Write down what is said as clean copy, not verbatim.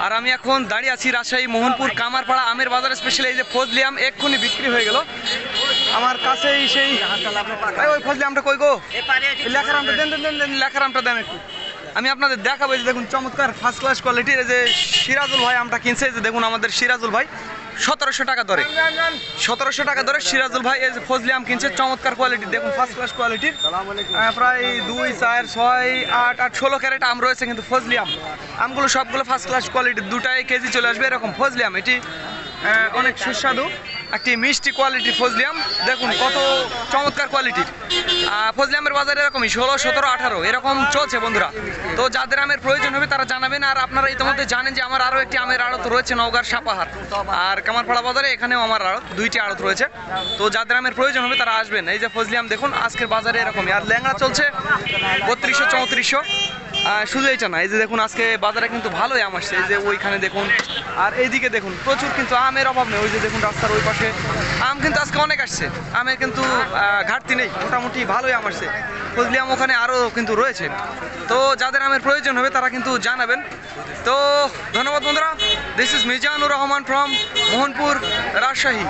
আর আমি এখন দাঁড়িয়ে আছি রাজশাহী মোহনপুর কামারপাড়া আমের বাজারে। স্পেশালি এই যে ফজলি আম এক্ষুনি বিক্রি হয়ে গেল আমার কাছেই। সেই ওই ফজলি আমটা কই গো, লেখার আমটা দেন দেন দেন দেন, লেখার আমটা দেন একটু। আমি আপনাদের দেখাবো যে দেখুন চমৎকার ফার্স্ট ক্লাস কোয়ালিটির যে সিরাজুল ভাই আমটা কিনছে। যে দেখুন আমাদের সিরাজুল ভাই 1700 টাকা ধরে, 1700 টাকা ধরে সিরাজুল ভাই এই যে ফজলি আম কিনছে। চমৎকার কোয়ালিটির দেখুন, ফার্স্ট ক্লাস কোয়ালিটির। প্রায় 2, 4, 6, 8, 16 ক্যারেট আম রয়েছে কিন্তু ফজলি আম। আমগুলো সবগুলো ফার্স্ট ক্লাস কোয়ালিটির, 2টাই কেজি চলে আসবে এরকম ফজলি আম। এটি অনেক সুস্বাদু একটি মিষ্টি কোয়ালিটির ফজলি আম। দেখুন কত চমৎকার কোয়ালিটির ফজলি আমের বাজারে এরকমই 16, 17, 18 এরকম চলছে বন্ধুরা। তো যাদের আমের প্রয়োজন হবে তারা জানাবেন। আর আপনারা ইতিমধ্যে জানেন যে আমার আরও একটি আমের আড়ত রয়েছে নওগাঁর সাপাহার আর কামারপাড়া বাজারে, এখানেও আমার আড়ত, 2টি আড়ত রয়েছে। তো যাদের আমের প্রয়োজন হবে তারা আসবেন। এই যে ফজলি আম দেখুন আজকের বাজারে এরকমই। আর ল্যাংড়া চলছে 3200, 3400। শুধু এইটা না, এই যে দেখুন আজকে বাজারে কিন্তু ভালোই আম আসছে। এই যে ওইখানে দেখুন, আর এইদিকে দেখুন প্রচুর কিন্তু আমের অভাব নেই। ওই যে দেখুন রাস্তার ওই পাশে আম কিন্তু আজকে অনেক আসছে, আমের কিন্তু ঘাটতি নেই, মোটামুটি ভালোই আম আসছে। ফজলি আম ওখানে আরও কিন্তু রয়েছে। তো যাদের আমের প্রয়োজন হবে তারা কিন্তু জানাবেন। তো ধন্যবাদ বন্ধুরা। This is Mizanur Rahman from Mohanpur, Rajshahi.